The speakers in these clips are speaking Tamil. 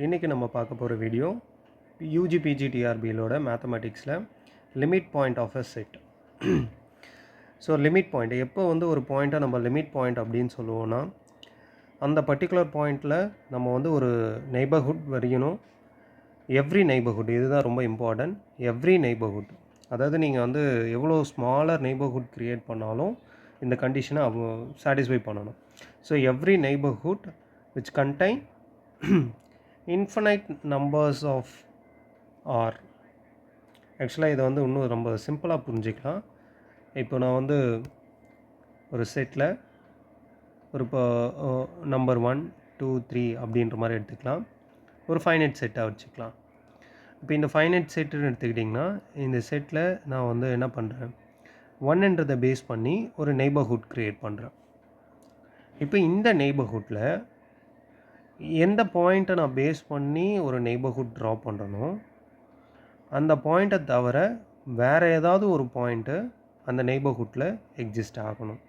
இன்றைக்கி நம்ம பார்க்க போகிற வீடியோ யூஜி பிஜி டிஆர்பியிலோட மேத்தமெட்டிக்ஸில் limit point of a set. So limit point எப்போ வந்து ஒரு பாயிண்ட்டை நம்ம லிமிட் பாயிண்ட் அப்படின்னு சொல்லுவோன்னா, அந்த பர்டிகுலர் பாயிண்ட்டில் நம்ம வந்து ஒரு நெய்பர்ஹுட் வரையணும். எவ்ரி நெய்பர்ஹுட், இதுதான் ரொம்ப இம்பார்ட்டன்ட். எவ்ரி நெய்பர்ஹுட், அதாவது நீங்கள் வந்து எவ்வளோ ஸ்மாலர் நெய்பர்ஹுட் க்ரியேட் பண்ணாலும் இந்த கண்டிஷனை சாட்டிஸ்ஃபை பண்ணணும். So every neighbourhood which contain infinite numbers of r. ஆக்சுவலாக இதை வந்து இன்னும் ரொம்ப சிம்பிளாக புரிஞ்சிக்கலாம். இப்போ நான் வந்து ஒரு செட்டில் ஒரு இப்போ நம்பர் 1 2 3 அப்படின்ற மாதிரி எடுத்துக்கலாம். ஒரு ஃபைனைட் செட்டாக வச்சுக்கலாம். இப்போ இந்த ஃபைனைட் செட்டுன்னு எடுத்துக்கிட்டிங்கன்னா, இந்த செட்டில் நான் வந்து என்ன பண்ணுறேன், 1ன்றதை பேஸ் பண்ணி ஒரு நெய்பர்ஹுட் க்ரியேட் பண்ணுறேன். இப்போ இந்த நெய்பர்ஹுட்டில் எந்த பாயிண்ட்டை நான் பேஸ் பண்ணி ஒரு நெய்பர்ஹுட் ட்ரா பண்ணுறனோ, அந்த பாயிண்ட்டை தவிர வேறு ஏதாவது ஒரு பாயிண்ட்டு அந்த நெய்பர்ஹுட்டில் எக்ஸிஸ்ட் ஆகணும்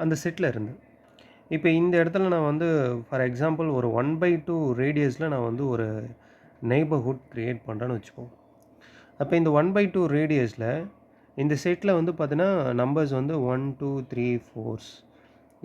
அந்த செட்டில் இருந்து. இப்போ இந்த இடத்துல நான் வந்து ஃபார் எக்ஸாம்பிள் ஒரு 1/2 ரேடியஸில் நான் வந்து ஒரு நெய்பர்ஹுட் க்ரியேட் பண்ணுறேன்னு வச்சுப்போம். அப்போ இந்த 1/2 ரேடியஸில் இந்த செட்டில் வந்து பார்த்தீங்கன்னா நம்பர்ஸ் வந்து 1 2 3 4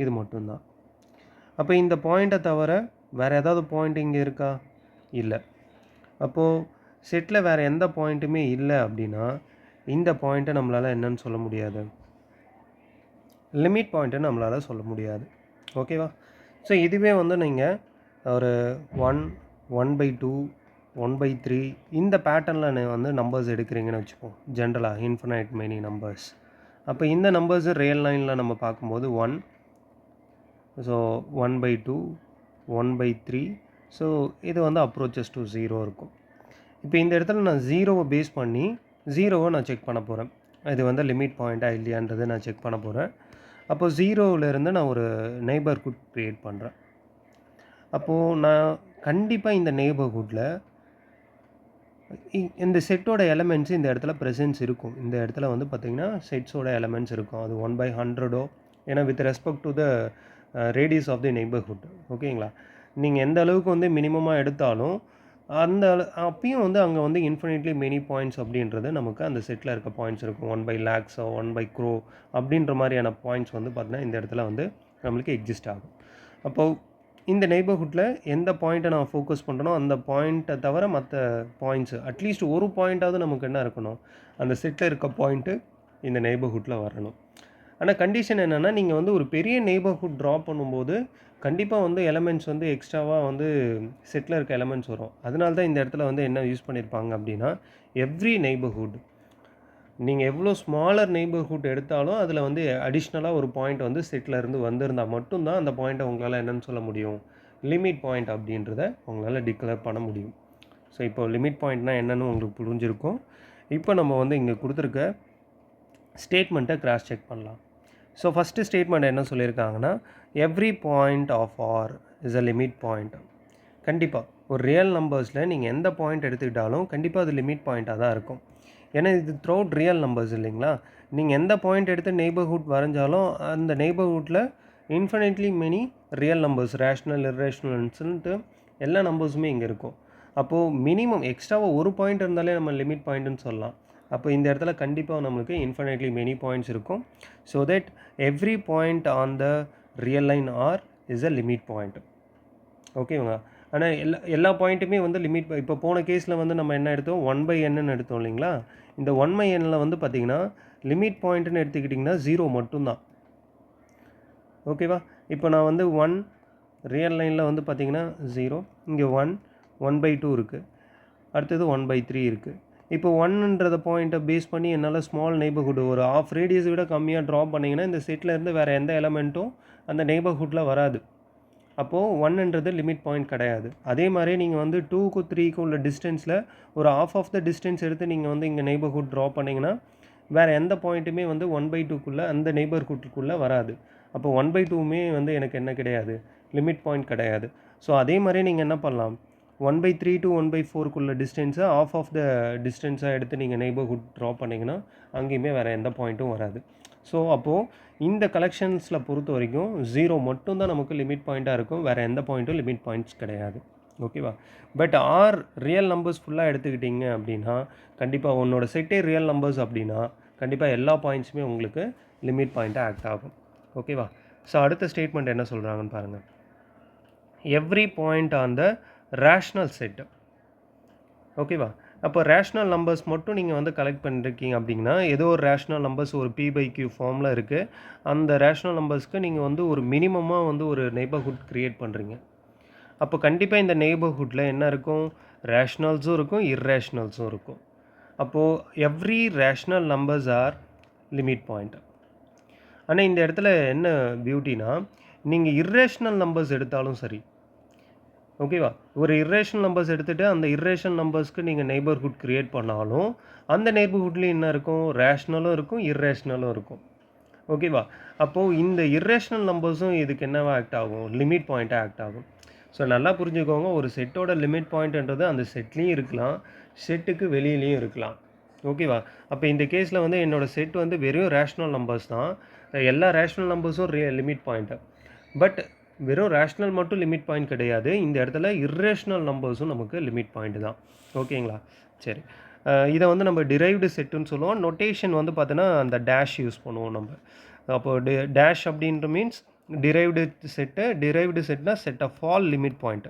இது மட்டும்தான். அப்போ இந்த பாயிண்ட்டை தவிர வேறு ஏதாவது பாயிண்ட் இங்கே இருக்கா? இல்லை. அப்போது செட்டில் வேறு எந்த பாயிண்ட்டுமே இல்லை அப்படின்னா இந்த பாயிண்ட்டை நம்மளால் என்னன்னு சொல்ல முடியாது, லிமிட் பாயிண்ட்டுன்னு நம்மளால் சொல்ல முடியாது. ஓகேவா? ஸோ இதுவே வந்து நீங்கள் ஒரு 1 1/2 1/3 இந்த பேட்டர்னில் வந்து நம்பர்ஸ் எடுக்கிறீங்கன்னு வச்சுப்போம். ஜென்ரலாக இன்ஃபினைட் மெனி நம்பர்ஸ். அப்போ இந்த நம்பர்ஸு ரியல் லைனில் நம்ம பார்க்கும்போது 1, ஸோ 1/2 1/3, ஸோ இது வந்து அப்ரோச்சஸ் டு 0 இருக்கும். இப்போ இந்த இடத்துல நான் 0வை பேஸ் பண்ணி 0வை நான் செக் பண்ண போகிறேன். இது வந்து லிமிட் பாயிண்ட்டாக இல்லையான்றதை நான் செக் பண்ண போகிறேன். அப்போ 0விலேருந்து நான் ஒரு நெய்பர்ஹுட் க்ரியேட் பண்ணுறேன். அப்போது நான் கண்டிப்பாக இந்த நெய்பர்ஹுட்டில் இந்த செட்டோட எலமெண்ட்ஸ் இந்த இடத்துல ப்ரெசன்ஸ் இருக்கும். இந்த இடத்துல வந்து பார்த்திங்கன்னா செட்ஸோட எலமெண்ட்ஸ் இருக்கும். அது 1/100 ஏன்னா with respect to the radius of the neighbourhood. ஓகேங்களா? நீங்கள் எந்த அளவுக்கு வந்து மினிமமாக எடுத்தாலும் அந்த அப்பயும் வந்து அங்கே வந்து இன்ஃபினிட்லி மெனி பாயிண்ட்ஸ் அப்படின்றது நமக்கு அந்த செட்டில் இருக்க பாயிண்ட்ஸ் இருக்கும். 1/lakhs 1/crore அப்படின்ற மாதிரியான பாயிண்ட்ஸ் வந்து பார்த்தீங்கன்னா இந்த இடத்துல வந்து நம்மளுக்கு எக்ஸிஸ்ட் ஆகும். அப்போது இந்த நெய்பர்ஹுட்டில் எந்த பாயிண்ட்டை நான் ஃபோக்கஸ் பண்ணுறனோ அந்த பாயிண்ட்டை தவிர மற்ற பாயிண்ட்ஸு அட்லீஸ்ட் ஒரு பாயிண்ட்டாவது நமக்கு என்ன இருக்கணும், அந்த செட்டில் இருக்க பாயிண்ட்டு இந்த நெய்பர்ஹுட்டில் வரணும். ஆனால் கண்டிஷன் என்னென்னா, நீங்கள் வந்து ஒரு பெரிய நெய்பர்ஹுட் ட்ரா பண்ணும்போது கண்டிப்பாக வந்து எலமெண்ட்ஸ் வந்து எக்ஸ்ட்ராவாக வந்து செட்டில் இருக்க எலமெண்ட்ஸ் வரும். அதனால தான் இந்த இடத்துல வந்து என்ன யூஸ் பண்ணியிருப்பாங்க அப்படின்னா, எவ்ரி நெய்பர்ஹுட் நீங்கள் எவ்வளோ ஸ்மாலர் நெய்பர்ஹுட் எடுத்தாலும் அதில் வந்து அடிஷ்னலாக ஒரு பாயிண்ட் வந்து செட்டில் இருந்து வந்திருந்தால் மட்டும்தான் அந்த பாயிண்ட்டை உங்களால் என்னென்னு சொல்ல முடியும், லிமிட் பாயிண்ட் அப்படின்றத உங்களால் டிக்ளேர் பண்ண முடியும். ஸோ இப்போ லிமிட் பாயிண்ட்னால் என்னென்னு உங்களுக்கு புரிஞ்சிருக்கும். இப்போ நம்ம வந்து இங்கே கொடுத்துருக்க ஸ்டேட்மெண்ட்டை கிராஸ் செக் பண்ணலாம். ஸோ ஃபஸ்ட்டு ஸ்டேட்மெண்ட் என்ன சொல்லியிருக்காங்கன்னா, every point of R is a limit point. கண்டிப்பாக ஒரு ரியல் நம்பர்ஸில் நீங்கள் எந்த பாயிண்ட் எடுத்துக்கிட்டாலும் கண்டிப்பாக அது லிமிட் பாயிண்ட்டாக தான் இருக்கும். ஏன்னா இது த்ரூஅவுட் ரியல் நம்பர்ஸ் இல்லைங்களா? நீங்கள் எந்த பாயிண்ட் எடுத்து நெய்பர்ஹுட் வரைஞ்சாலும் அந்த நெய்பர்ஹுட்டில் infinitely many real numbers, rational இர்ரேஷ்னல்ன்ட்டு எல்லா நம்பர்ஸுமே இங்கே இருக்கும். அப்போது மினிமம் எக்ஸ்ட்ராவாக ஒரு பாயிண்ட் இருந்தாலே நம்ம லிமிட் பாயிண்ட்டுன்னு சொல்லலாம். அப்போ இந்த இடத்துல கண்டிப்பாக நம்மளுக்கு இன்ஃபினிட்லி மெனி பாயிண்ட்ஸ் இருக்கும். So that every point on the real line R is a limit point. ஓகேங்களா? ஆனால் எல்லா பாயிண்ட்டுமே வந்து லிமிட். இப்போ போன கேஸில் வந்து நம்ம என்ன எடுத்தோம், 1/nன்னு எடுத்தோம் இல்லைங்களா? இந்த 1/nல வந்து பார்த்திங்கன்னா லிமிட் பாயிண்ட்டுன்னு எடுத்துக்கிட்டிங்கன்னா 0 மட்டும்தான். ஓகேவா? இப்போ நான் வந்து 1 ரியல் லைனில் வந்து பார்த்திங்கன்னா 0, இங்கே 1 1/2 இருக்குது, அடுத்தது 1/3 இருக்குது. இப்போ 1ன்றத பாயிண்ட்டை பேஸ் பண்ணி என்னால் ஸ்மால் நெய்பர்ஹுட் ஒரு ஆஃப் ரேடியஸை விட கம்மியாக ட்ரா பண்ணிங்கன்னா இந்த செட்டில் இருந்து வேறு எந்த எலமெண்ட்டும் அந்த நெய்பர்ஹுட்டில் வராது. அப்போது 1ன்றது லிமிட் பாயிண்ட் கிடையாது. அதே மாதிரி நீங்கள் வந்து 2க்கும் 3க்கும் உள்ள டிஸ்டன்ஸில் ஒரு ஆஃப் த டிஸ்டன்ஸ் எடுத்து நீங்கள் வந்து இங்கே நெய்பர்ஹுட் ட்ரா பண்ணிங்கன்னா வேறு எந்த பாயிண்ட்டுமே வந்து 1/2க்குள்ளே அந்த நெய்பர்ஹுட்டுக்குள்ளே வராது. அப்போ 1/2மே வந்து எனக்கு என்ன கிடையாது, லிமிட் பாயிண்ட் கிடையாது. ஸோ அதே மாதிரி நீங்கள் என்ன பண்ணலாம், 1/3 to 1/4க்குள்ள டிஸ்டன்ஸை ஆஃப் த டிஸ்டன்ஸாக எடுத்து நீங்கள் நெய்பர்ஹுட் ட்ரா பண்ணிங்கன்னா அங்கேயுமே வேறு எந்த பாயிண்ட்டும் வராது. ஸோ அப்போது இந்த கலெக்ஷன்ஸில் பொறுத்த வரைக்கும் 0 மட்டும்தான் நமக்கு லிமிட் பாயிண்ட்டாக இருக்கும். வேறு எந்த பாயிண்ட்டும் லிமிட் பாயிண்ட்ஸ் கிடையாது. ஓகேவா? பட் ஆர் ரியல் நம்பர்ஸ் ஃபுல்லாக எடுத்துக்கிட்டிங்க அப்படின்னா கண்டிப்பாக உன்னோட செட்டே ரியல் நம்பர்ஸ் அப்படின்னா கண்டிப்பாக எல்லா பாயிண்ட்ஸுமே உங்களுக்கு லிமிட் பாயிண்ட்டாக ஆக்ட் ஆகும். ஓகேவா? ஸோ அடுத்த ஸ்டேட்மெண்ட் என்ன சொல்கிறாங்கன்னு பாருங்கள். Every point on the rational set. ஓகேவா? அப்போ ரேஷ்னல் நம்பர்ஸ் மட்டும் நீங்கள் வந்து கலெக்ட் பண்ணிருக்கீங்க அப்படின்னா ஏதோ ஒரு ரேஷ்னல் நம்பர்ஸ் ஒரு P/Q ஃபார்மில் இருக்குது. அந்த ரேஷ்னல் நம்பர்ஸ்க்கு நீங்கள் வந்து ஒரு மினிமமாக வந்து ஒரு நெய்பர்ஹுட் க்ரியேட் பண்ணுறீங்க. அப்போ கண்டிப்பாக இந்த நெய்பர்ஹுட்டில் என்ன இருக்கும்? ரேஷ்னல்ஸும் இருக்கும், இர்ரேஷ்னல்ஸும் இருக்கும். அப்போது every rational numbers are limit point. ஆனால் இந்த இடத்துல என்ன பியூட்டினா, நீங்கள் இர்ரேஷ்னல் நம்பர்ஸ் எடுத்தாலும் சரி, ஓகேவா? ஒரு இர்ரேஷனல் நம்பர்ஸ் எடுத்துகிட்டு அந்த இர்ரேஷனல் நம்பர்ஸ்க்கு நீங்கள் நெய்பர்ஹுட் க்ரியேட் பண்ணாலும் அந்த நெய்பர்ஹுட்லேயும் என்ன இருக்கும்? ரேஷ்னலும் இருக்கும், இர்ரேஷ்னலும் இருக்கும். ஓகேவா? அப்போது இந்த இர்ரேஷ்னல் நம்பர்ஸும் இதுக்கு என்னவா ஆக்ட் ஆகும்? லிமிட் பாயிண்ட்டாக ஆக்ட் ஆகும். ஸோ நல்லா புரிஞ்சுக்கோங்க, ஒரு செட்டோட லிமிட் பாயிண்ட்ன்றது அந்த செட்லேயும் இருக்கலாம், செட்டுக்கு வெளியிலையும் இருக்கலாம். ஓகேவா? அப்போ இந்த கேஸில் வந்து என்னோடய செட் வந்து வெறும் ரேஷ்னல் நம்பர்ஸ் தான். எல்லா ரேஷ்னல் நம்பர்ஸும் லிமிட் பாயிண்ட்டு. பட் வெறும் ரேஷ்னல் மட்டும் லிமிட் பாயிண்ட் கிடையாது. இந்த இடத்துல இர்ரேஷ்னல் நம்பர்ஸும் நமக்கு லிமிட் பாயிண்ட் தான். ஓகேங்களா? சரி. இதை வந்து நம்ம டிரைவ்டு செட்டுன்னு சொல்லுவோம். நொட்டேஷன் வந்து பார்த்தோன்னா அந்த டேஷ் யூஸ் பண்ணுவோம் நம்ம. அப்போது டேஷ் அப்படின்ற மீன்ஸ் டிரைவ்டு செட்டு. டிரைவ்டு செட்னா set of all limit point.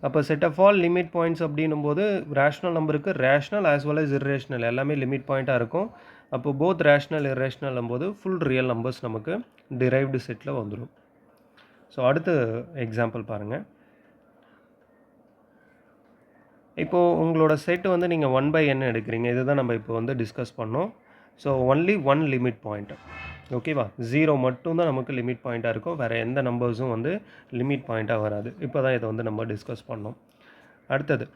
அப்போ set of all limit points அப்படின்னும் போது ரேஷ்னல் நம்பருக்கு rational as well as irrational எல்லாமே லிமிட் பாயிண்ட்டாக இருக்கும். அப்போ போத் ரேஷ்னல் இர்ரேஷ்னல் போது ஃபுல் ரியல் நம்பர்ஸ் நமக்கு டிரைவ்டு செட்டில் வந்துடும். ஸோ அடுத்த எக்ஸாம்பிள் பாருங்கள். இப்போது உங்களோட செட்டு வந்து நீங்கள் 1/n எடுக்கிறீங்க. இதுதான் நம்ம இப்போ வந்து டிஸ்கஸ் பண்ணோம். So only one limit point. ஓகேவா? 0 மட்டும்தான் நமக்கு லிமிட் பாயிண்ட்டாக இருக்கும். வேறு எந்த நம்பர்ஸும் வந்து லிமிட் பாயிண்ட்டாக வராது. இப்போ தான் இதை வந்து நம்ம டிஸ்கஸ் பண்ணோம். அடுத்தது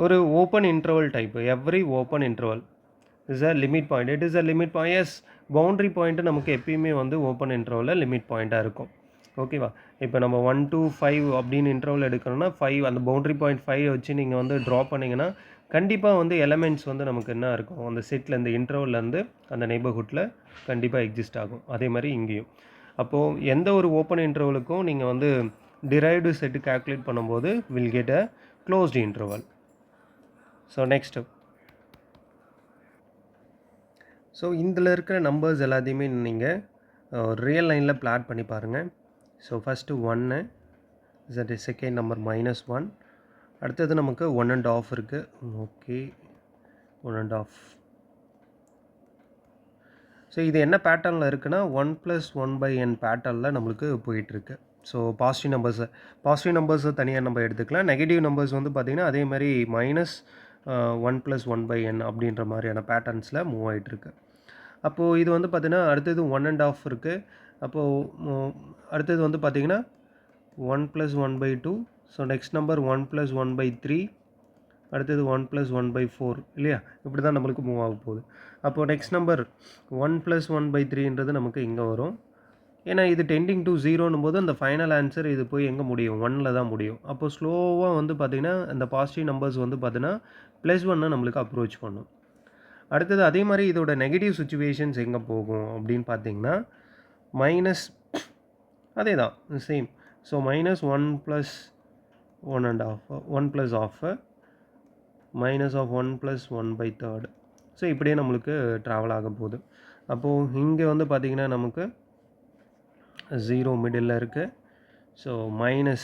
ஒரு open interval type. Every open interval is a limit point. It is a limit point. Yes, boundary point நமக்கு எப்பயுமே வந்து ஓப்பன் இன்டர்வலில் லிமிட் பாயிண்ட்டாக இருக்கும். ஓகேவா? இப்போ நம்ம 1 to 5 அப்படின்னு இன்டர்வல் எடுக்கணும்னா 5 அந்த பவுண்ட்ரி பாயிண்ட் 5 வச்சு நீங்கள் வந்து ட்ரா பண்ணிங்கன்னா கண்டிப்பாக வந்து எலமெண்ட்ஸ் வந்து நமக்கு என்ன இருக்கும்? அந்த செட்டில் இந்த இன்டர்வல்லேருந்து அந்த நெய்பர்ஹுட்டில் கண்டிப்பாக எக்ஸிஸ்ட் ஆகும். அதே மாதிரி இங்கேயும். அப்போது எந்த ஒரு ஓப்பன் இன்டர்வலுக்கும் நீங்கள் வந்து டிரைவ்டு செட்டு கால்குலேட் பண்ணும்போது will get a closed interval. So next, so இதில் இருக்கிற நம்பர்ஸ் எல்லாத்தையுமே நீங்கள் ரியல் லைனில் பிளாட் பண்ணி பாருங்கள். So first 1 that is second number -1. அடுத்தது நமக்கு 1.5 இருக்குது. ஓகே, 1.5. ஸோ இது என்ன பேட்டர்னில் இருக்குன்னா 1 + 1/n பேட்டர்னில் நம்மளுக்கு போயிட்டுருக்கு. ஸோ பாசிட்டிவ் நம்பர்ஸை தனியாக நம்ம எடுத்துக்கலாம். நெகட்டிவ் நம்பர்ஸ் வந்து பார்த்திங்கன்னா அதே மாதிரி -1 + 1/n அப்படின்ற மாதிரியான பேட்டர்ன்ஸில் மூவ் ஆகிட்டுருக்கு. அப்போது இது வந்து பார்த்திங்கன்னா அடுத்தது 1.5 இருக்குது. அப்போது அடுத்தது வந்து பார்த்திங்கன்னா 1 + 1/2. So next number 1 + 1/3. அடுத்தது 1 + 1/4 இல்லையா? இப்படி தான் நம்மளுக்கு மூவ் ஆக போகுது. அப்போது நெக்ஸ்ட் நம்பர் 1 + 1/3ன்றது நமக்கு இங்கே வரும். ஏன்னா இது டெண்டிங் டு 0ன்னும் போது அந்த ஃபைனல் ஆன்சர் இது போய் எங்கே முடியும்? 1ல் தான் முடியும். அப்போ ஸ்லோவாக வந்து பார்த்திங்கன்னா அந்த பாசிட்டிவ் நம்பர்ஸ் வந்து பார்த்திங்கன்னா +1 நம்மளுக்கு அப்ரோச் பண்ணும். அடுத்தது அதே மாதிரி இதோட நெகட்டிவ் சிச்சுவேஷன்ஸ் எங்கே போகும் அப்படின்னு பார்த்தீங்கன்னா மைனஸ், அதே தான் சேம். ஸோ -1 + 1.5 1 + ½ -1 + 1/3. ஸோ இப்படியே நம்மளுக்கு ட்ராவல் ஆக போகுது. அப்போது இங்கே வந்து பார்த்திங்கன்னா நமக்கு 0 மிடில் இருக்குது. ஸோ -1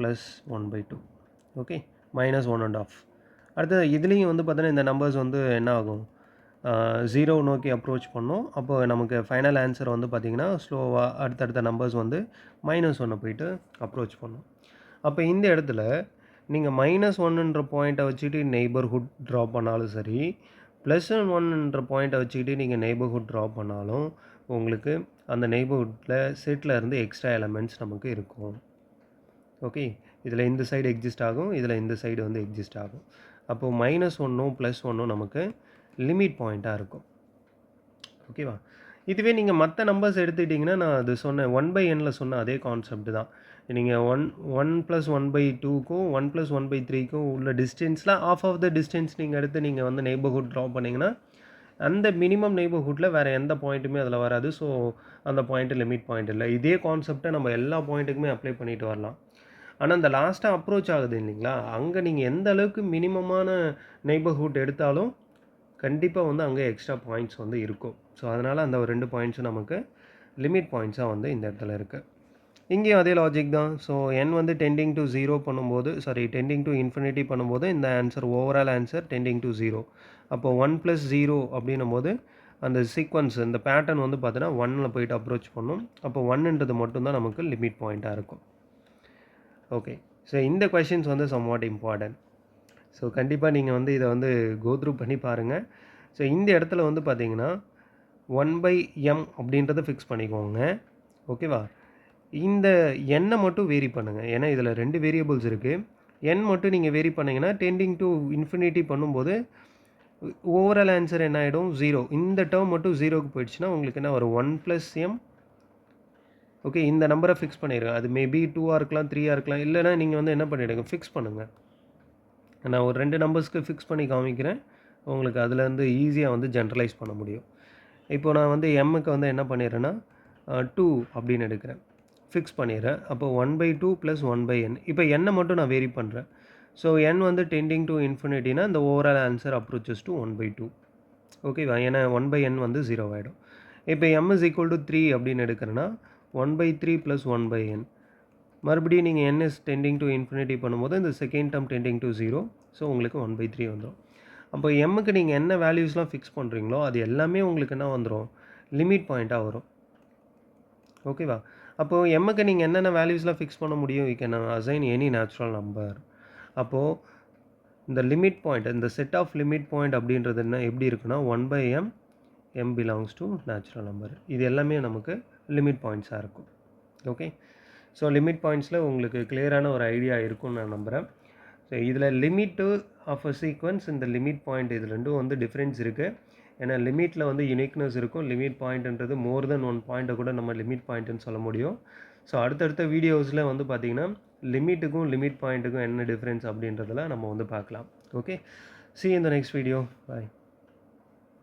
+ 1/2. ஓகே, -1.5. அடுத்தது இதுலேயும் வந்து பார்த்தீங்கன்னா இந்த நம்பர்ஸ் வந்து என்ன ஆகும்? 0 நோக்கி அப்ரோச் பண்ணோம். அப்போ நமக்கு ஃபைனல் ஆன்சர் வந்து பார்த்திங்கன்னா ஸ்லோவாக அடுத்தடுத்த நம்பர்ஸ் வந்து -1 போயிட்டு அப்ரோச் பண்ணும். அப்போ இந்த இடத்துல நீங்கள் -1ன்ற பாயிண்ட்டை வச்சுக்கிட்டு நெய்பர்ஹுட் ட்ரா பண்ணாலும் சரி, +1ன்ற பாயிண்ட்டை வச்சுக்கிட்டு நீங்கள் நெய்பர்ஹுட் ட்ரா பண்ணாலும் உங்களுக்கு அந்த நெய்பர்ஹுட்டில் செட்டில் இருந்து எக்ஸ்ட்ரா எலமெண்ட்ஸ் நமக்கு இருக்கும். ஓகே, இதில் இந்த சைடு எக்ஸிஸ்ட் ஆகும், இதில் இந்த சைடு வந்து எக்ஸிஸ்ட் ஆகும். அப்போது -1ம் +1ம் நமக்கு லிமிட் பாயிண்ட்டாக இருக்கும். ஓகேவா? இதுவே நீங்கள் மற்ற நம்பர்ஸ் எடுத்துக்கிட்டிங்கன்னா நான் அது சொன்னேன் 1/nல சொன்ன அதே கான்செப்ட் தான். நீங்கள் 1 + 1/2க்கும் 1 + 1/3க்கும் உள்ள டிஸ்டன்ஸில் ஆஃப் த டிஸ்டன்ஸ் நீங்கள் எடுத்து நீங்கள் வந்து நெய்பர்ஹுட் ட்ரா பண்ணிங்கன்னா அந்த மினிமம் நெய்பர்ஹுட்டில் வேறு எந்த பாயிண்ட்டுமே அதில் வராது. ஸோ அந்த பாயிண்ட்டு லிமிட் பாயிண்ட் இல்லை. இதே கான்செப்டை நம்ம எல்லா பாயிண்ட்டுக்குமே அப்ளை பண்ணிட்டு வரலாம். ஆனால் இந்த லாஸ்ட்டாக அப்ரோச் ஆகுது இல்லைங்களா, அங்கே நீங்கள் எந்த அளவுக்கு மினிமமான நெய்பர்ஹுட் எடுத்தாலும் கண்டிப்பாக வந்து அங்கே எக்ஸ்ட்ரா பாயிண்ட்ஸ் வந்து இருக்கும். ஸோ அதனால் அந்த ஒரு 2 பாயிண்ட்ஸும் நமக்கு லிமிட் பாயிண்ட்ஸாக வந்து இந்த இடத்துல இருக்குது. இங்கேயும் அதே லாஜிக் தான். ஸோ n வந்து டெண்டிங் டு 0 பண்ணும்போது டெண்டிங் டு இன்ஃபினிட்டி பண்ணும்போது இந்த answer overall answer tending to 0. அப்போ 1 + 0 அப்படின்னும் போது அந்த சீக்வன்ஸ் இந்த பேட்டர்ன் வந்து பார்த்தீங்கன்னா 1ல் போயிட்டு அப்ரோச் பண்ணும். அப்போ 1ன்றது மட்டும்தான் நமக்கு லிமிட் பாயிண்ட்டாக இருக்கும். ஓகே. ஸோ இந்த கொஷின்ஸ் வந்து சம்வாட் இம்பார்ட்டன்ட். ஸோ கண்டிப்பாக நீங்கள் வந்து இதை வந்து கோ த்ரூ பண்ணி பாருங்கள். ஸோ இந்த இடத்துல வந்து பார்த்தீங்கன்னா 1/m அப்படின்றத ஃபிக்ஸ் பண்ணிக்கோங்க. ஓகேவா? இந்த எண்ணை மட்டும் வேரி பண்ணுங்கள். ஏன்னா இதில் 2 வேரியபிள்ஸ் இருக்குது. எண் மட்டும் நீங்கள் வேரி பண்ணிங்கன்னா டெண்டிங் டு இன்ஃபினிட்டி பண்ணும்போது ஓவரால் ஆன்சர் என்ன ஆகிடும்? 0. இந்த டேர்ம் மட்டும் 0க்கு போயிடுச்சுன்னா உங்களுக்கு என்ன வரும்? 1 + m. ஓகே, இந்த நம்பரை ஃபிக்ஸ் பண்ணிடுங்க. அது மேபி 2ஆக இருக்கலாம், 3ஆக இருக்கலாம். இல்லைனா நீங்கள் வந்து என்ன பண்ணிவிடுங்க, ஃபிக்ஸ் பண்ணுங்கள். நான் ஒரு 2 நம்பர்ஸ்க்கு ஃபிக்ஸ் பண்ணி காமிக்கிறேன். உங்களுக்கு அதுலேருந்து ஈஸியாக வந்து ஜென்ரலைஸ் பண்ண முடியும். இப்போ நான் வந்து எம்முக்கு வந்து என்ன பண்ணிடுறேன்னா 2 அப்படின்னு எடுக்கிறேன், ஃபிக்ஸ் பண்ணிடுறேன். அப்போ 1/2 + 1/n. இப்போ எண்ணை மட்டும் நான் வேரி பண்ணுறேன். ஸோ n வந்து டெண்டிங் டு இன்ஃபினிட்டினா இந்த ஓவரால் ஆன்சர் அப்ரோச்சஸ் டு 1/2. ஓகேவா? ஏன்னா 1/n வந்து 0 ஆகிடும். இப்போ m = 3 அப்படின்னு எடுக்கிறேன்னா 1/3 + 1/n. மறுபடியும் நீங்கள் n is tending to infinity பண்ணும்போது இந்த second term tending to 0. So உங்களுக்கு 1/3 வந்துடும். அப்போ எம்முக்கு நீங்கள் என்ன வேல்யூஸ்லாம் ஃபிக்ஸ் பண்ணுறீங்களோ அது எல்லாமே உங்களுக்கு என்ன வந்துடும்? லிமிட் பாயிண்ட்டாக வரும். ஓகேவா? அப்போது எம்முக்கு நீங்கள் என்னென்ன வேல்யூஸ்லாம் ஃபிக்ஸ் பண்ண முடியும்? You can assign any natural number. அப்போது இந்த லிமிட் பாயிண்ட், இந்த செட் ஆஃப் லிமிட் பாயிண்ட் அப்படின்றது என்ன எப்படி இருக்குன்னா 1/m, m belongs to natural number. இது எல்லாமே நமக்கு லிமிட் பாயிண்ட்ஸாக இருக்கும். ஓகே. ஸோ லிமிட் பாயிண்ட்ஸில் உங்களுக்கு கிளியரான ஒரு ஐடியா இருக்கும்னு நான் நம்புகிறேன். ஸோ இதில் லிமிட்டு ஆஃப் அ சீக்வன்ஸ், இந்த லிமிட் பாயிண்ட், இது ரெண்டும் வந்து டிஃப்ரென்ஸ் இருக்குது. ஏன்னா லிமிட்டில் வந்து யுனிக்னஸ் இருக்கும். லிமிட் பாயிண்ட்ன்றது மோர் தென் 1 பாயிண்ட்டை கூட நம்ம லிமிட் பாயிண்ட்டுன்னு சொல்ல முடியும். ஸோ அடுத்தடுத்த வீடியோஸில் வந்து பார்த்திங்கன்னா லிமிட்டுக்கும் லிமிட் பாயிண்ட்டுக்கும் என்ன டிஃப்ரென்ஸ் அப்படின்றதெல்லாம் நம்ம வந்து பார்க்கலாம். Okay. See you in the next video. Bye.